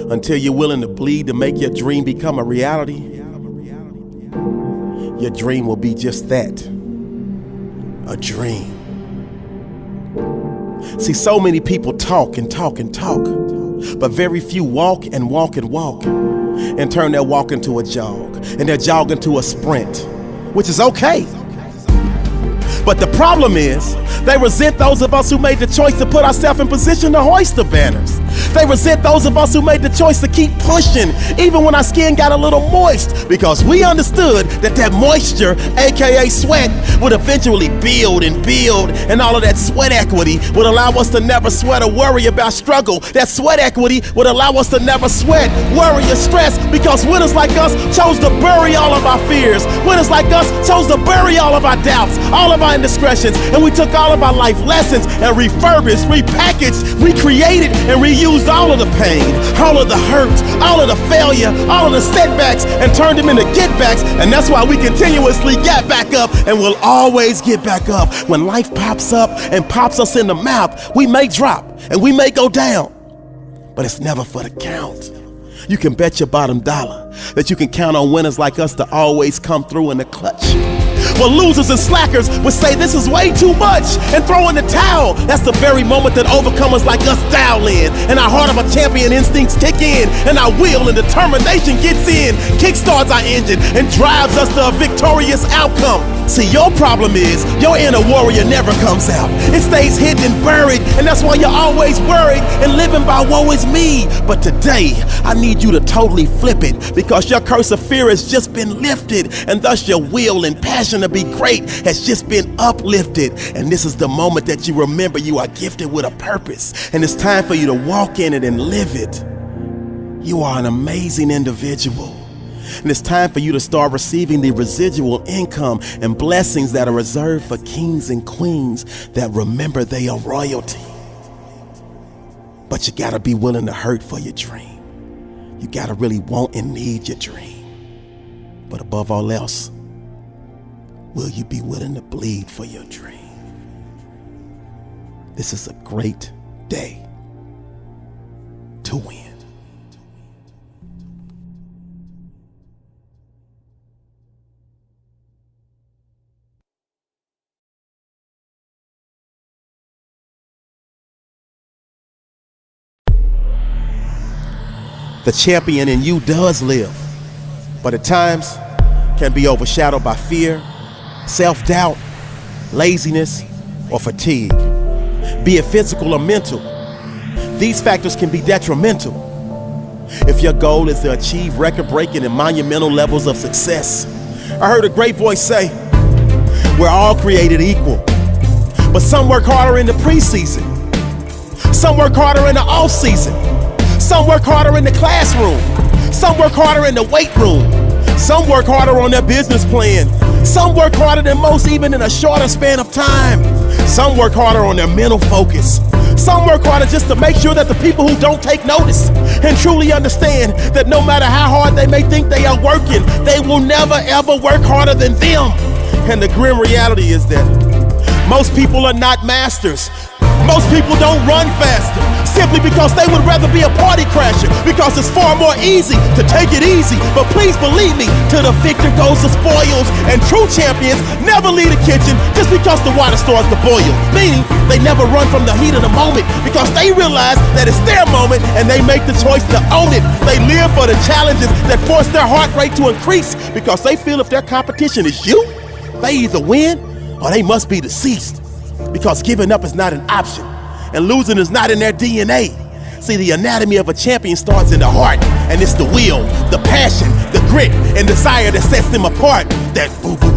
Until you're willing to bleed to make your dream become a reality, your dream will be just that, a dream. See, so many people talk and talk and talk, but very few walk and walk and walk and turn their walk into a jog and their jog into a sprint, which is okay. But the problem is, they resent those of us who made the choice to put ourselves in position to hoist the banners. They resent those of us who made the choice to keep pushing, even when our skin got a little moist, because we understood that moisture, aka sweat, would eventually build, and all of that sweat equity would allow us to never sweat or worry about struggle. That sweat equity would allow us to never sweat, worry, or stress, because winners like us chose to bury all of our fears. Winners like us chose to bury all of our doubts, all of our indiscretions, and we took all of our life lessons and refurbished, repackaged, recreated, and reused all of the pain, all of the hurt, all of the failure, all of the setbacks, and turned them into get-backs. And that's why we continuously get back up and will always get back up. When life pops up and pops us in the mouth, we may drop and we may go down, but it's never for the count. You can bet your bottom dollar that you can count on winners like us to always come through in the clutch. Well, losers and slackers would say this is way too much and throw in the towel. That's the very moment that overcomers like us dial in, and our heart of a champion instincts kick in, and our will and determination gets in, kickstarts our engine, and drives us to a victorious outcome. See, your problem is your inner warrior never comes out. It stays hidden and buried, and that's why you're always worried and living by woe is me. But today, I need you to totally flip it, because your curse of fear has just been lifted, and thus your will and passion to be great has just been uplifted. And this is the moment that you remember you are gifted with a purpose, and it's time for you to walk in it and live it. You are an amazing individual. And it's time for you to start receiving the residual income and blessings that are reserved for kings and queens that remember they are royalty. But you gotta be willing to hurt for your dream. You gotta really want and need your dream. But above all else, will you be willing to bleed for your dream? This is a great day to win. The champion in you does live, but at times can be overshadowed by fear, self-doubt, laziness, or fatigue. Be it physical or mental, these factors can be detrimental. If your goal is to achieve record-breaking and monumental levels of success, I heard a great voice say, we're all created equal, but some work harder in the preseason, some work harder in the off-season, some work harder in the classroom, some work harder in the weight room, some work harder on their business plan, some work harder than most even in a shorter span of time, some work harder on their mental focus, some work harder just to make sure that the people who don't take notice and truly understand that no matter how hard they may think they are working, they will never ever work harder than them. And the grim reality is that most people are not masters. Most people don't run faster simply because they would rather be a party crasher, because it's far more easy to take it easy. But please believe me, to the victor goes the spoils, and true champions never leave the kitchen just because the water starts to boil. Meaning, they never run from the heat of the moment because they realize that it's their moment and they make the choice to own it. They live for the challenges that force their heart rate to increase because they feel if their competition is you, they either win or they must be deceased. Because giving up is not an option, and losing is not in their DNA. See, the anatomy of a champion starts in the heart, and it's the will, the passion, the grit, and desire that sets them apart. That boo-boo,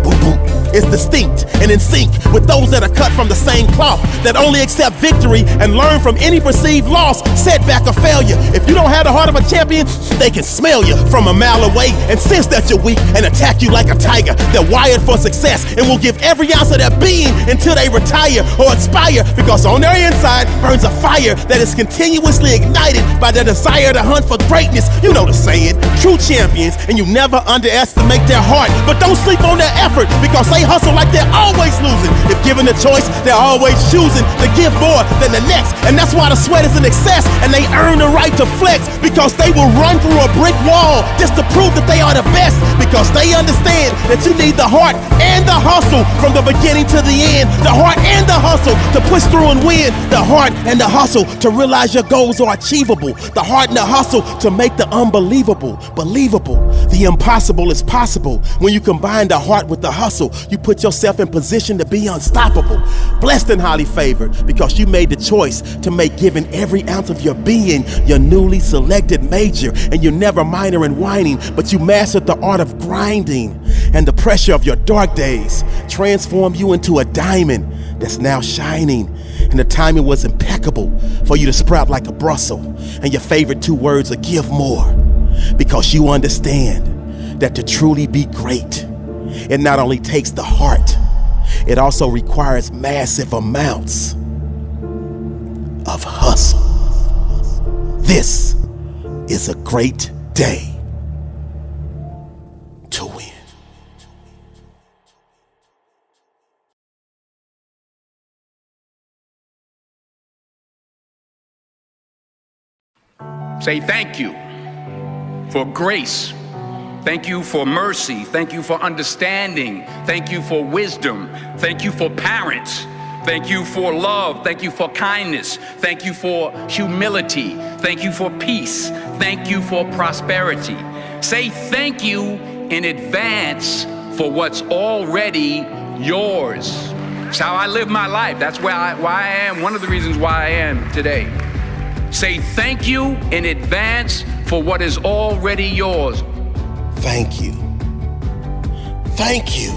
boo-boo is distinct and in sync with those that are cut from the same cloth, that only accept victory and learn from any perceived loss, setback, or failure. If you don't have the heart of a champion, they can smell you from a mile away and sense that you're weak and attack you like a tiger. They're wired for success and will give every ounce of their being until they retire or expire, because on their inside burns a fire that is continuously ignited by their desire to hunt for greatness. You know the saying, true champions, and you never underestimate their heart, but don't sleep on their effort, because they hustle like they're always losing. If given the choice, they're always choosing to give more than the next. And that's why the sweat is in excess and they earn the right to flex, because they will run through a brick wall just to prove that they are the best, because they understand that you need the heart and the hustle from the beginning to the end. The heart and the hustle to push through and win. The heart and the hustle to realize your goals are achievable. The heart and the hustle to make the unbelievable believable. The impossible is possible. When you combine the heart with the hustle, you put yourself in position to be unstoppable. Blessed and highly favored because you made the choice to make giving every ounce of your being your newly selected major. And you're never minor in whining, but you mastered the art of grinding. And the pressure of your dark days transformed you into a diamond that's now shining. And the timing was impeccable for you to sprout like a Brussels. And your favorite two words are give more, because you understand that to truly be great, it not only takes the heart, it also requires massive amounts of hustle. This is a great day to win. Say thank you for grace. Thank you for mercy. Thank you for understanding. Thank you for wisdom. Thank you for parents. Thank you for love. Thank you for kindness. Thank you for humility. Thank you for peace. Thank you for prosperity. Say thank you in advance for what's already yours. It's how I live my life. That's why I am, one of the reasons why I am today. Say thank you in advance for what is already yours. Thank you. Thank you.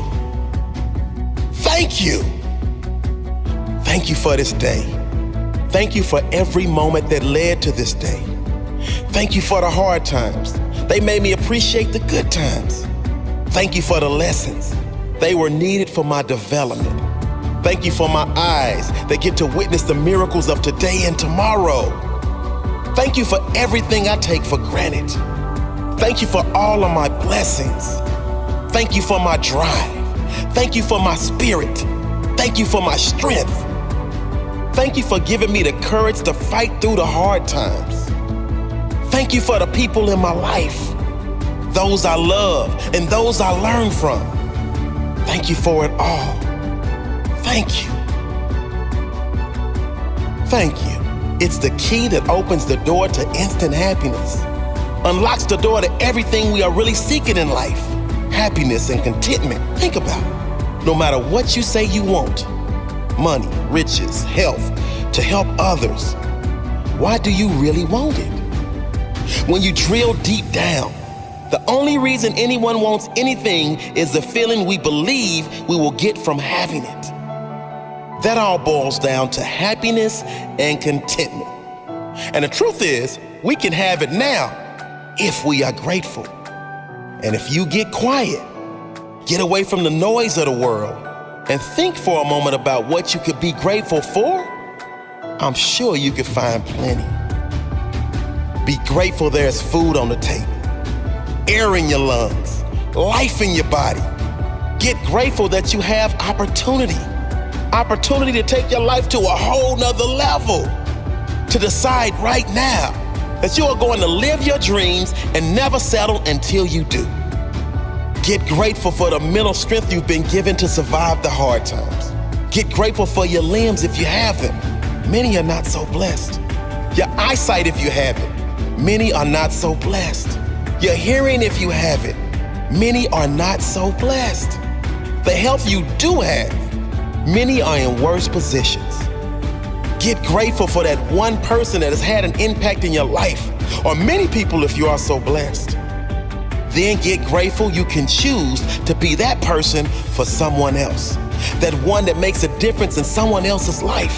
Thank you. Thank you for this day. Thank you for every moment that led to this day. Thank you for the hard times. They made me appreciate the good times. Thank you for the lessons. They were needed for my development. Thank you for my eyes that get to witness the miracles of today and tomorrow. Thank you for everything I take for granted. Thank you for all of my blessings. Thank you for my drive. Thank you for my spirit. Thank you for my strength. Thank you for giving me the courage to fight through the hard times. Thank you for the people in my life, those I love and those I learn from. Thank you for it all. Thank you. Thank you. It's the key that opens the door to instant happiness, unlocks the door to everything we are really seeking in life, happiness and contentment. Think about it. No matter what you say you want, money, riches, health, to help others, why do you really want it? When you drill deep down, the only reason anyone wants anything is the feeling we believe we will get from having it. That all boils down to happiness and contentment. And the truth is, we can have it now if we are grateful. And if you get quiet, get away from the noise of the world, and think for a moment about what you could be grateful for, I'm sure you could find plenty. Be grateful there's food on the table, air in your lungs, life in your body. Get grateful that you have opportunity to take your life to a whole nother level. To decide right now that you are going to live your dreams and never settle until you do. Get grateful for the mental strength you've been given to survive the hard times. Get grateful for your limbs if you have them. Many are not so blessed. Your eyesight if you have it. Many are not so blessed. Your hearing if you have it. Many are not so blessed. The health you do have, many are in worse positions. Get grateful for that one person that has had an impact in your life, or many people if you are so blessed. Then get grateful you can choose to be that person for someone else, that one that makes a difference in someone else's life,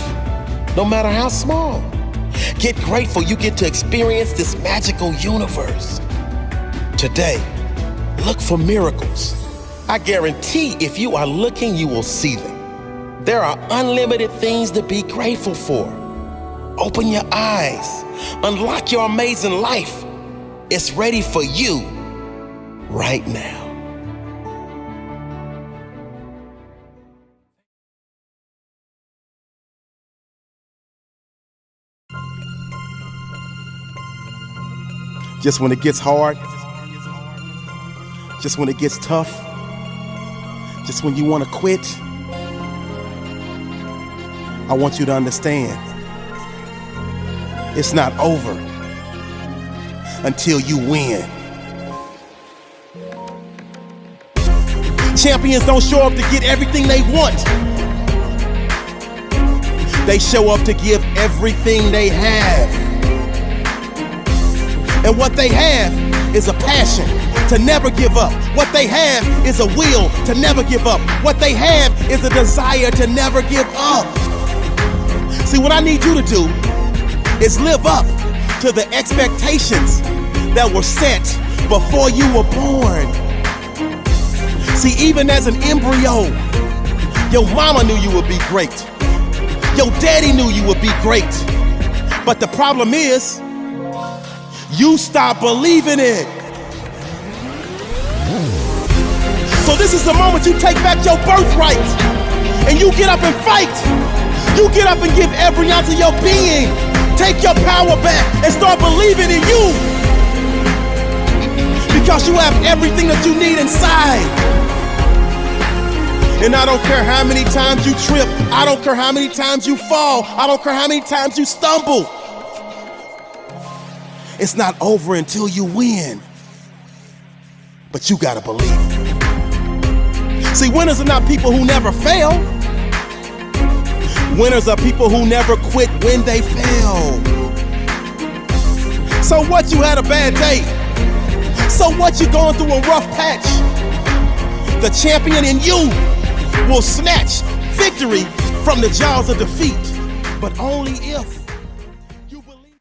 no matter how small. Get grateful you get to experience this magical universe. Today, look for miracles. I guarantee if you are looking, you will see them. There are unlimited things to be grateful for. Open your eyes. Unlock your amazing life. It's ready for you right now. Just when it gets hard, just when it gets tough, just when you want to quit, I want you to understand, it's not over until you win. Champions don't show up to get everything they want. They show up to give everything they have. And what they have is a passion to never give up. What they have is a will to never give up. What they have is a desire to never give up. See, what I need you to do is live up to the expectations that were set before you were born. See, even as an embryo, your mama knew you would be great. Your daddy knew you would be great. But the problem is, you stop believing it. So this is the moment you take back your birthright and you get up and fight. You get up and give every ounce of your being. Take your power back and start believing in you. Because you have everything that you need inside. And I don't care how many times you trip. I don't care how many times you fall. I don't care how many times you stumble. It's not over until you win. But you gotta believe it. See, winners are not people who never fail. Winners are people who never quit when they fail. So what, you had a bad day? So what, you going through a rough patch? The champion in you will snatch victory from the jaws of defeat, but only if